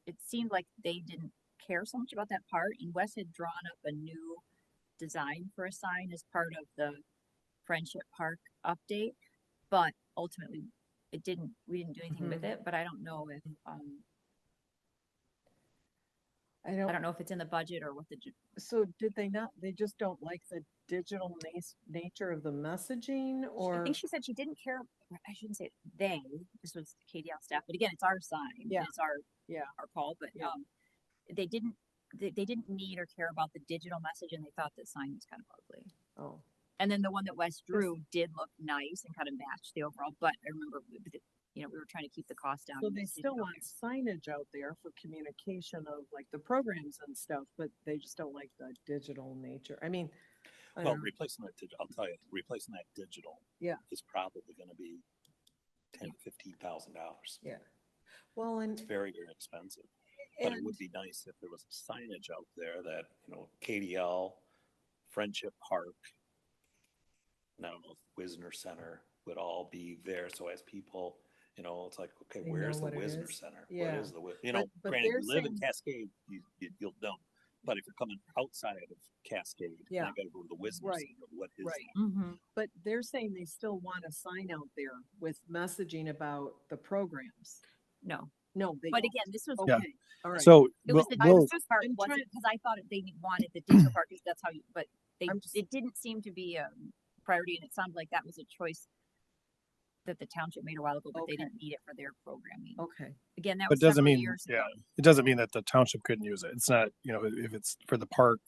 it seemed like they didn't care so much about that part, and Wes had drawn up a new design for a sign as part of the Friendship Park update, but ultimately we didn't do anything with it, but I don't know if, I I don't, don't know if it's in the budget or what so did they not, they just don't like the digital nature of the messaging, I or? think she said she didn't care. I shouldn't say they. This was KDL staff, but again, it's our sign. Yeah. It's our Yeah. our call. But Yeah. they didn't need or care about the digital message, and they thought the sign was kind of ugly. Oh, And then the one that Wes drew did look nice and kind of matched the overall. But I remember, we were trying to keep the cost down. so and they it still didn't go want signage out there for communication of like the programs and stuff, but they just don't like the digital nature. I mean, I Well, don't know. replacing that digital, I'll tell you, replacing that digital, Yeah. is probably going to be $10,000 to $15,000. Yeah. Well, and It's very, very expensive. But it would be nice if there was signage out there that, KDL, Friendship Park, and I don't know if Wisner Center would all be there. So as people, it's like, okay, They where's know the what it Wisner is. Center? Yeah. What is the, But granted, they're you live in saying- Cascade, you'll know. But if you're coming outside of Cascade, Yeah. I got to go to the Wisner Right. Center. What is Right. that? Mm-hmm. But they're saying they still want a sign out there with messaging about the programs. No, No, they but don't. again, this was Okay, Yeah. all right. So it was the I was digital just- part I'm wasn't trying- because I thought they wanted the digital part because that's how you. But I'm just- it didn't seem to be a priority, and it sounded like that was a choice that the township made a while ago, but they Okay. didn't need it for their programming. Okay, Again, that But was doesn't several mean, years yeah, ago. it doesn't mean that the township couldn't use it. It's not, if it's for the park,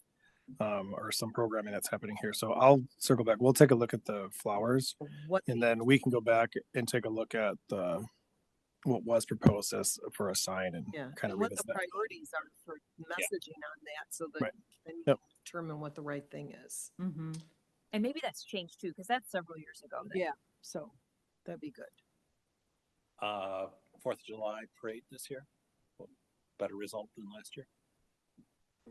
or some programming that's happening here. So I'll circle back. We'll take a look at the flowers, what, and then we can go back and take a look at what was proposed as for a sign and yeah, kind and of what the revisit that. priorities are for messaging on that, so that Right. then you Yep. can determine what the right thing is. Mm-hmm. And maybe that's changed too, because that's several years ago. Yeah, so that'd be good. 4th of July parade this year. Better result than last year.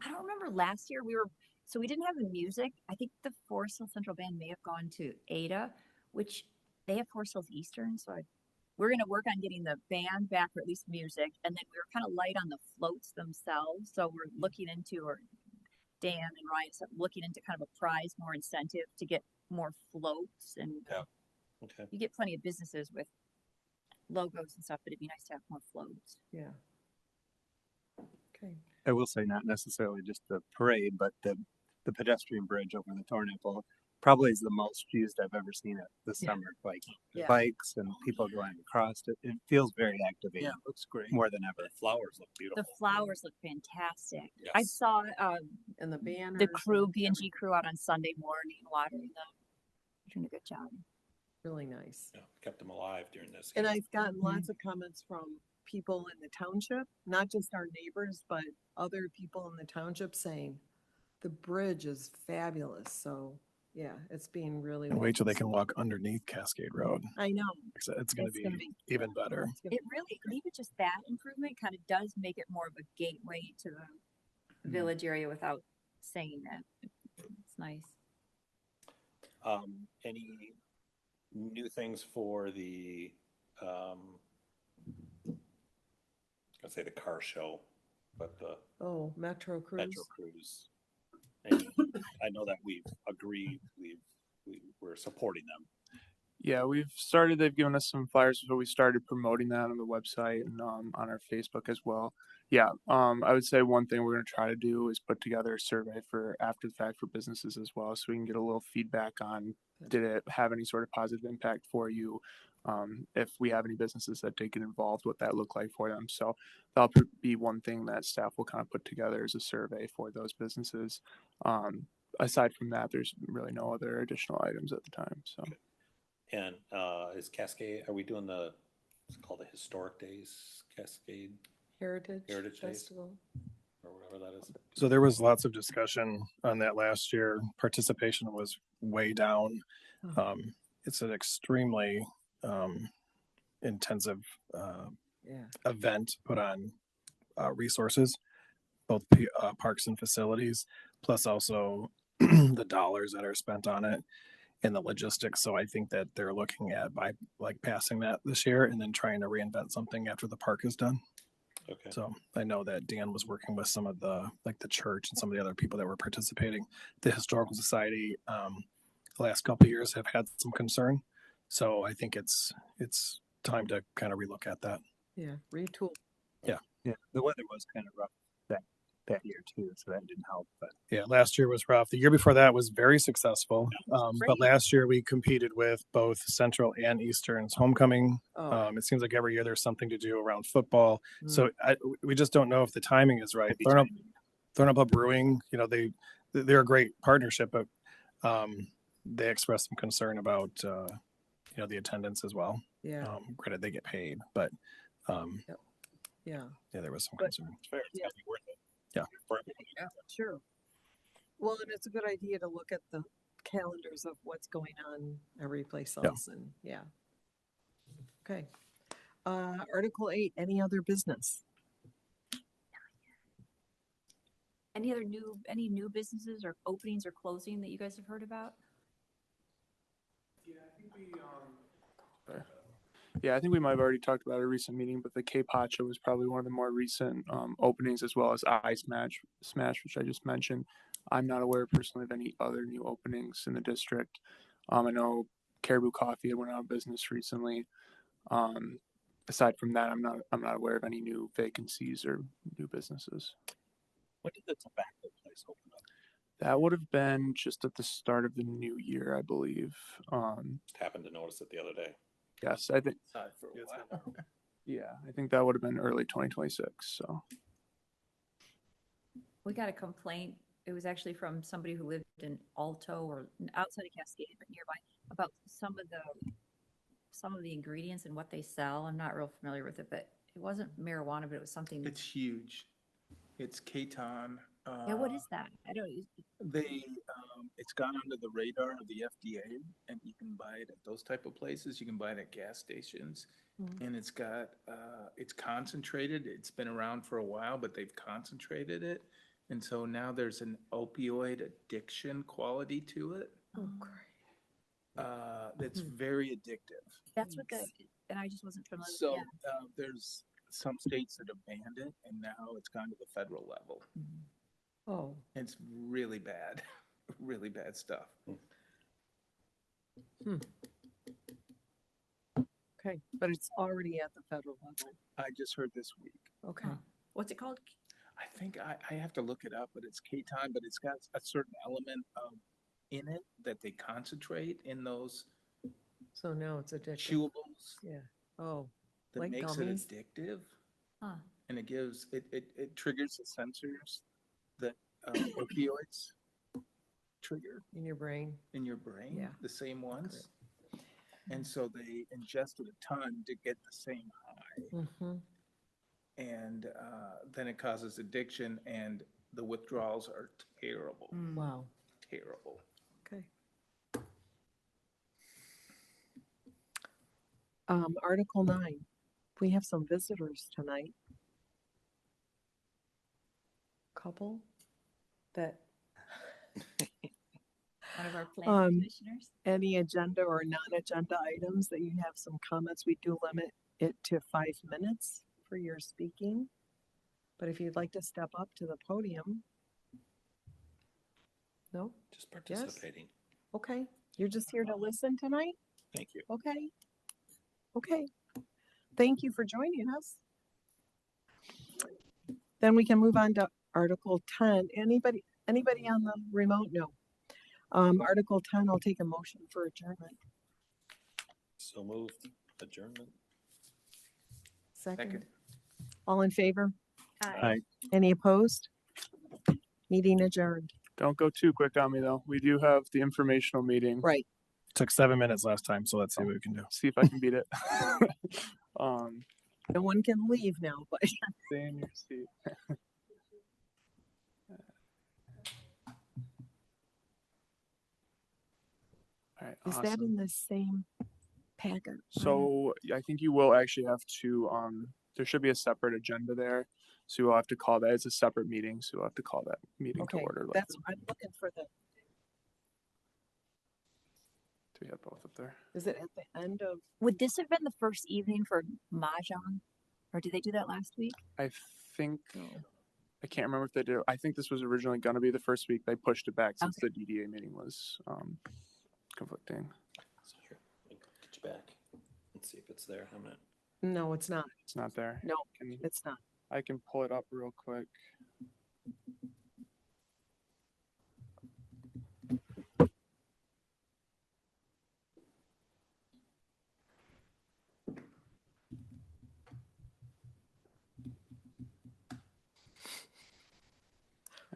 I don't remember last year we didn't have the music. I think the Forest Hill Central Band may have gone to Ada, which they have Forest Hills Eastern. So we're going to work on getting the band back, or at least music. And then we were kind of light on the floats themselves. So we're looking into, or Dan and Ryan, looking into kind of a prize, more incentive to get more floats. And Okay. you get plenty of businesses with logos and stuff, but it'd be nice to have more floats. Yeah. Okay. I will say not necessarily just the parade, but the pedestrian bridge over the Thornapple probably is the most used I've ever seen it this Yeah. summer. Like Yeah. bikes and people going across it. It feels very activating. Yeah, looks great. More than ever. The flowers look beautiful. The flowers look fantastic. Yes. I saw And the banners. the crew, and B&G crew, out on Sunday morning watering them. Doing a good job. really nice. Yeah, kept them alive during this. And heat. I've gotten lots of comments from people in the township, not just our neighbors, but other people in the township saying the bridge is fabulous. So yeah, it's being really. And wait till they well can walk underneath Cascade Road. I know. It's going to It's be even better. It's gonna It really, even just that improvement kind of does make it more of a gateway to the village area without saying that. It's nice. Any new things for the, I'd say the car show but the Oh, Metro Cruise. Metro Cruise. And I know that we've agreed, we're supporting them. Yeah, they've given us some flyers, so we started promoting that on the website and on our Facebook as well. Yeah, I would say one thing we're going to try to do is put together a survey for after the fact for businesses as well, so we can get a little feedback on did it have any sort of positive impact for you. If we have any businesses that did get involved, what that looked like for them. So that'll be one thing that staff will kind of put together as a survey for those businesses. Aside from that, there's really no other additional items at the time. So. Okay. And is Cascade, are we doing it's called the Historic Days, Cascade Heritage Days, Festival. or whatever that is? So there was lots of discussion on that last year. Participation was way down. It's an extremely intensive event, put on resources, both parks and facilities, plus also the dollars that are spent on it and the logistics. So I think that they're looking at passing that this year and then trying to reinvent something after the park is done. Okay. So I know that Dan was working with some of the church and some of the other people that were participating. The Historical Society, the last couple of years have had some concern. So I think it's time to kind of relook at that. Yeah, retool. Yeah, the weather was kind of rough that year too, so that didn't help. But yeah, last year was rough. The year before that was very successful. But last year we competed with both Central and Eastern's homecoming. It seems like every year there's something to do around football. So we just don't know if the timing is right. Thornapple Brewing, they're a great partnership, but they expressed some concern about the attendance as well. Yeah. Granted, they get paid, but yeah, there was some concern. It's fair. It's gotta be worth it. Yeah. For everybody. sure. Well, and it's a good idea to look at the calendars of what's going on every place else, and okay. Article 8. Any other business? Any new businesses or openings or closing that you guys have heard about? Yeah, I think we might have already talked about a recent meeting, but the K-Pacha was probably one of the more recent openings, as well as Smash, which I just mentioned. I'm not aware personally of any other new openings in the district. I know Caribou Coffee went out of business recently. Aside from that, I'm not aware of any new vacancies or new businesses. When did the tobacco place open up? That would have been just at the start of the new year, I believe. Happened to notice it the other day. Yes, I think. Yeah, I think that would have been early 2026. So We got a complaint. It was actually from somebody who lived in Alto or outside of Cascade, but nearby, about some of the ingredients and what they sell. I'm not real familiar with it, but it wasn't marijuana, but it was something. It's huge. It's Katon. Yeah, what is that? I don't. It's gone under the radar of the FDA, and you can buy it at those type of places. You can buy it at gas stations, and it's got it's concentrated. It's been around for a while, but they've concentrated it, and so now there's an opioid addiction quality to it. Oh, great. That's very addictive. That's what and I just wasn't familiar. So with that. there's some states that have banned it, and now it's gone to the federal level. Oh, It's really bad, really bad stuff. okay. But it's already at the federal level. I just heard this week. Okay. Huh. What's it called? I think I have to look it up, but it's K-Time, but it's got a certain element in it that they concentrate in those So now it's addictive. chewables Yeah. Oh, that like makes gummies? it addictive. Huh. And it gives, it triggers the sensors that opioids trigger in your brain. in your brain, Yeah. the same ones. And so they ingested a ton to get the same high. Mm-hmm. And then it causes addiction, and the withdrawals are terrible, Wow. terrible. Okay. Article 9. We have some visitors tonight. Couple that One of our planning Um, commissioners. any agenda or non-agenda items that you have some comments, we do limit it to 5 minutes for your speaking. But if you'd like to step up to the podium. No? Just participating. Okay. You're just here to listen tonight? Thank you. Okay. Okay. Thank you for joining us. Then we can move on to Article 10. Anybody on the remote? No. Article 10, I'll take a motion for adjournment. So moved. Adjournment. Second. All in favor? Aye. Any opposed? Meeting adjourned. Don't go too quick on me though. We do have the informational meeting. Right. Took 7 minutes last time, so let's see what we can do. See if I can beat it. No one can leave now, but Stay in your seat. All right, is that awesome. in the same packet? So I think you will actually have to, there should be a separate agenda there. So you will have to call that, it's a separate meeting. So you'll have to call that meeting to Okay, order. that's, I'm looking for the, Do we have both up there? is it at the end of, Would this have been the first evening for Mahjong? Or did they do that last week? I think, I can't remember if they did. I think this was originally going to be the first week. They pushed it back since the DDA meeting was conflicting. So here, let me get you back and see if it's there. I'm not. no, it's not. It's not there. No, Can, it's not. I can pull it up real quick.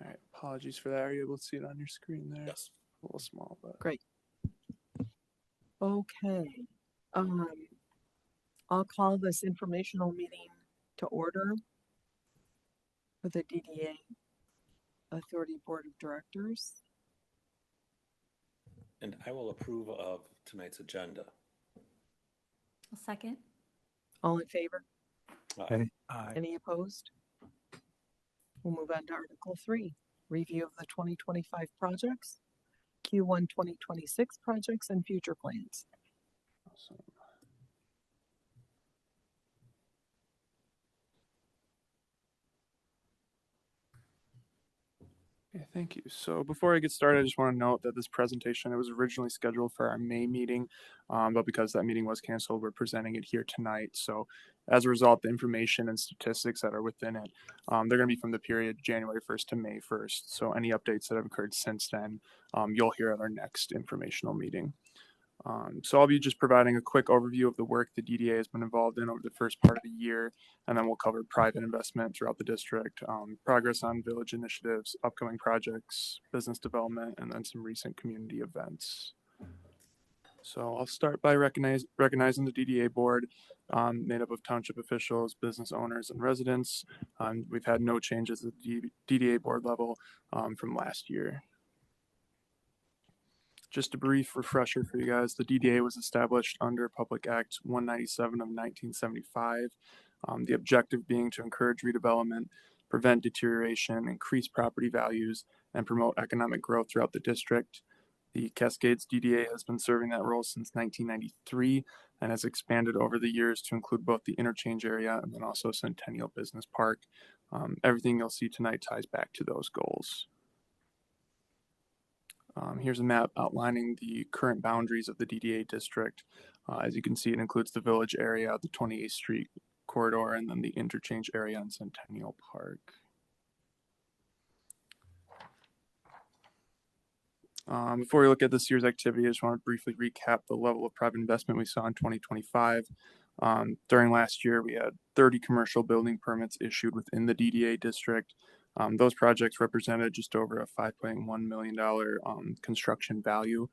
All right, apologies for that. Are you able to see it on your screen there? Yes. A little small, but Great. Okay. I'll call this informational meeting to order for the DDA Authority Board of Directors. And I will approve of tonight's agenda. A second. All in favor? Aye. Any opposed? We'll move on to Article 3, review of the 2025 projects, Q1 2026 projects, and future plans. awesome. Okay, thank you. So before I get started, I just want to note that this presentation, it was originally scheduled for our May meeting, but because that meeting was canceled, we're presenting it here tonight. So as a result, the information and statistics that are within it, they're going to be from the period January 1st to May 1st. So any updates that have occurred since then, you'll hear at our next informational meeting. So I'll be just providing a quick overview of the work the DDA has been involved in over the first part of the year, and then we'll cover private investment throughout the district, progress on village initiatives, upcoming projects, business development, and then some recent community events. So I'll start by recognizing the DDA board, made up of township officials, business owners, and residents. We've had no changes at the DDA board level from last year. Just a brief refresher for you guys, the DDA was established under Public Act 197 of 1975. The objective being to encourage redevelopment, prevent deterioration, increase property values, and promote economic growth throughout the district. The Cascades DDA has been serving that role since 1993 and has expanded over the years to include both the interchange area and then also Centennial Business Park. Everything you'll see tonight ties back to those goals. Here's a map outlining the current boundaries of the DDA district. As you can see, it includes the village area, the 28th Street corridor, and then the interchange area in Centennial Park. Before we look at this year's activity, I just want to briefly recap the level of private investment we saw in 2025. During last year, we had 30 commercial building permits issued within the DDA district. Those projects represented just over a $5.1 million construction value.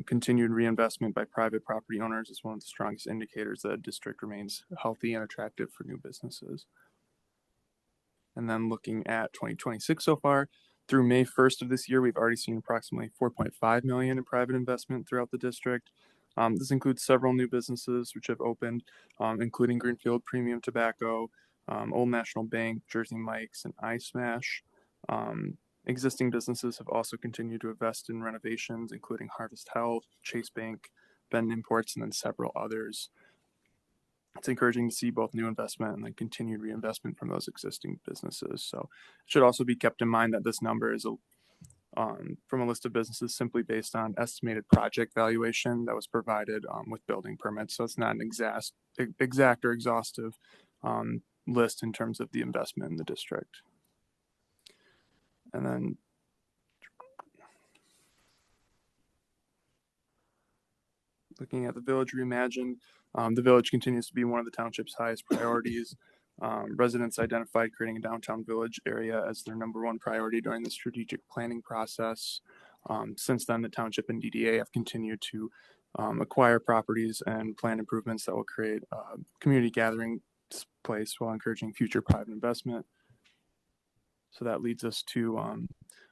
Continued reinvestment by private property owners is one of the strongest indicators that a district remains healthy and attractive for new businesses. And then looking at 2026 so far, through May 1st of this year, we've already seen approximately $4.5 million in private investment throughout the district. This includes several new businesses which have opened, including Greenfield Premium Tobacco, Old National Bank, Jersey Mike's, and iSmash. Existing businesses have also continued to invest in renovations, including Harvest Health, Chase Bank, Ben Imports, and then several others. it's encouraging to see both new investment and then continued reinvestment from those existing businesses. So it should also be kept in mind that this number is from a list of businesses simply based on estimated project valuation that was provided with building permits. So it's not an exact or exhaustive list in terms of the investment in the district. And then looking at the Village Reimagined, the village continues to be one of the township's highest priorities. Residents identified creating a downtown village area as their number one priority during the strategic planning process. Since then, the township and DDA have continued to acquire properties and plan improvements that will create a community gathering place while encouraging future private investment. So that leads us to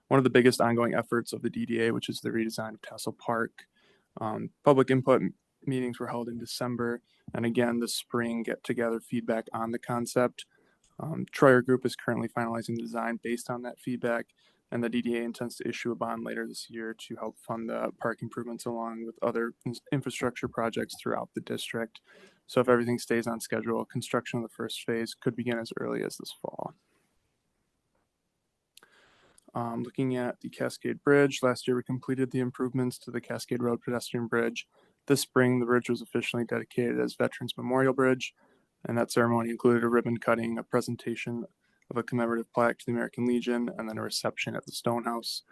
one of the biggest ongoing efforts of the DDA, which is the redesign of Tassel Park. Public input meetings were held in December, and again this spring get together feedback on the concept. Troyer Group is currently finalizing the design based on that feedback, and the DDA intends to issue a bond later this year to help fund the park improvements along with other infrastructure projects throughout the district. So if everything stays on schedule, construction of the first phase could begin as early as this fall. Looking at the Cascade Bridge, last year we completed the improvements to the Cascade Road pedestrian bridge. This spring, the bridge was officially dedicated as Veterans Memorial Bridge, and that ceremony included a ribbon cutting, a presentation of a commemorative plaque to the American Legion, and then a reception at the Stonehouse.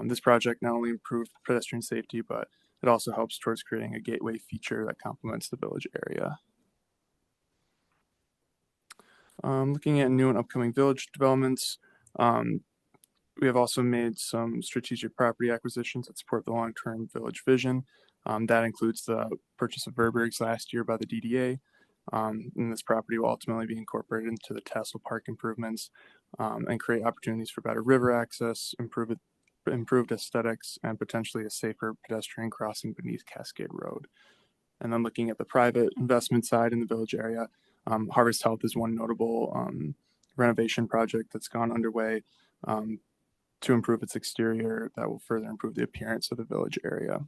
This project not only improved pedestrian safety, but it also helps towards creating a gateway feature that complements the village area. Looking at new and upcoming village developments, we have also made some strategic property acquisitions that support the long-term village vision. That includes the purchase of Verberg's last year by the DDA. And this property will ultimately be incorporated into the Tassel Park improvements and create opportunities for better river access, improved aesthetics, and potentially a safer pedestrian crossing beneath Cascade Road. And then looking at the private investment side in the village area, Harvest Health is one notable renovation project that's gone underway to improve its exterior that will further improve the appearance of the village area.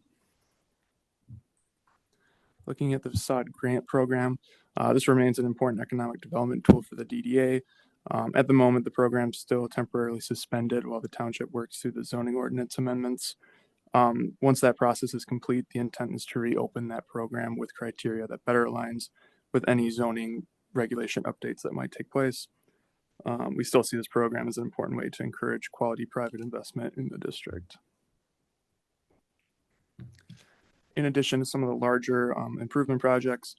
Looking at the facade grant program, this remains an important economic development tool for the DDA. At the moment, the program is still temporarily suspended while the township works through the zoning ordinance amendments. Once that process is complete, the intent is to reopen that program with criteria that better aligns with any zoning regulation updates that might take place. We still see this program as an important way to encourage quality private investment in the district. In addition to some of the larger improvement projects,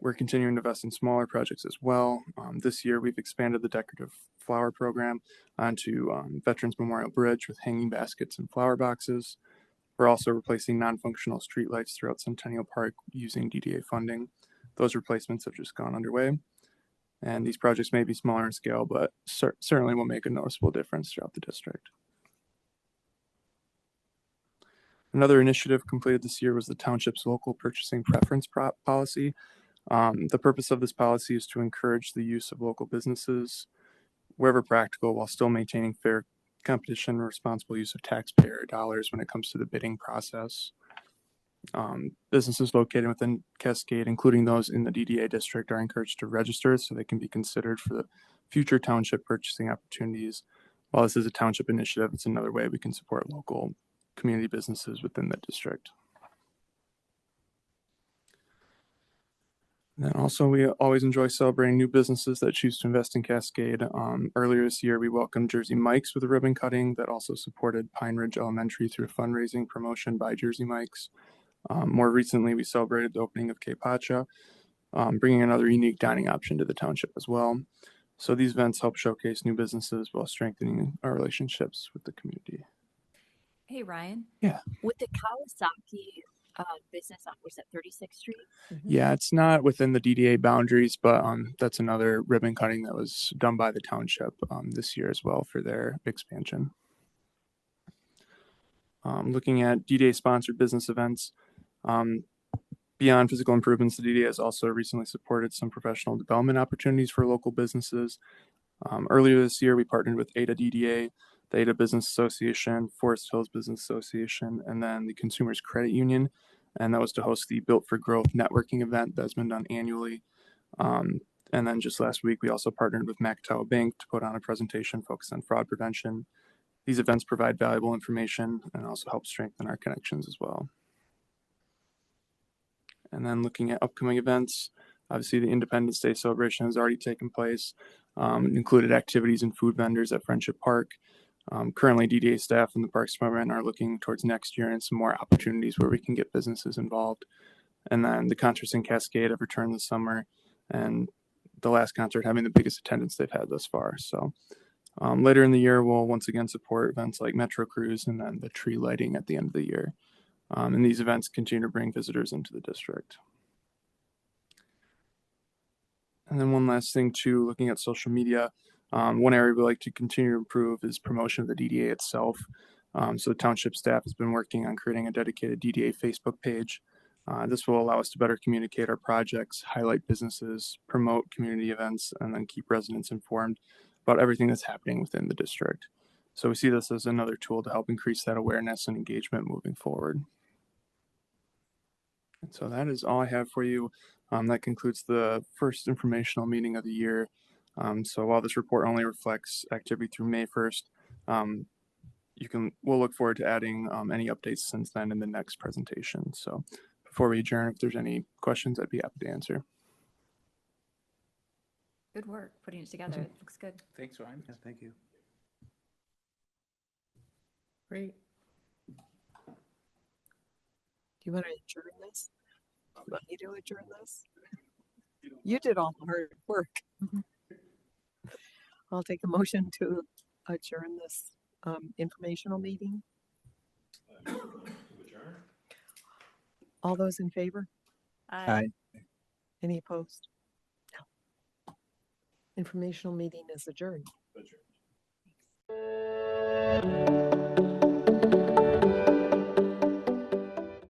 we're continuing to invest in smaller projects as well. This year, we've expanded the decorative flower program onto Veterans Memorial Bridge with hanging baskets and flower boxes. We're also replacing non-functional streetlights throughout Centennial Park using DDA funding. Those replacements have just gone underway. And these projects may be smaller in scale, but certainly will make a noticeable difference throughout the district. Another initiative completed this year was the township's local purchasing preference policy. The purpose of this policy is to encourage the use of local businesses wherever practical while still maintaining fair competition and responsible use of taxpayer dollars when it comes to the bidding process. Businesses located within Cascade, including those in the DDA district, are encouraged to register so they can be considered for the future township purchasing opportunities. While this is a township initiative, it's another way we can support local community businesses within the district. And then also, we always enjoy celebrating new businesses that choose to invest in Cascade. Earlier this year, we welcomed Jersey Mike's with a ribbon cutting that also supported Pine Ridge Elementary through a fundraising promotion by Jersey Mike's. More recently, we celebrated the opening of K Pacha, bringing another unique dining option to the township as well. So these events help showcase new businesses while strengthening our relationships with the community. Hey, Ryan. Yeah. With the Kawasaki business on, was that 36th Street? Mm-hmm. Yeah, it's not within the DDA boundaries, but that's another ribbon cutting that was done by the township this year as well for their expansion. Looking at DDA sponsored business events, beyond physical improvements, the DDA has also recently supported some professional development opportunities for local businesses. Earlier this year, we partnered with ADA DDA, the ADA Business Association, Forest Hills Business Association, and then the Consumers Credit Union. And that was to host the Built for Growth networking event that's been done annually. And then just last week, we also partnered with Macatawa Bank to put on a presentation focused on fraud prevention. These events provide valuable information and also help strengthen our connections as well. And then looking at upcoming events, obviously the Independence Day celebration has already taken place. It included activities and food vendors at Friendship Park. Currently, DDA staff and the Parks Department are looking towards next year and some more opportunities where we can get businesses involved. And then the concerts in Cascade have returned this summer, and the last concert having the biggest attendance they've had thus far. So later in the year, we'll once again support events like Metro Cruise and then the tree lighting at the end of the year. And these events continue to bring visitors into the district. And then one last thing too, looking at social media, one area we like to continue to improve is promotion of the DDA itself. So the township staff has been working on creating a dedicated DDA Facebook page. This will allow us to better communicate our projects, highlight businesses, promote community events, and then keep residents informed about everything that's happening within the district. So we see this as another tool to help increase that awareness and engagement moving forward. And so that is all I have for you. That concludes the first informational meeting of the year. So while this report only reflects activity through May 1st, we'll look forward to adding any updates since then in the next presentation. So before we adjourn, if there's any questions, I'd be happy to answer. Good work putting it together. It looks good. Thanks, Ryan. Yeah, thank you. Great. Do you want to adjourn this? You want me to adjourn this? You did all the hard work. I'll take a motion to adjourn this informational meeting. All those in favor? Aye. Any opposed? No. Informational meeting is adjourned.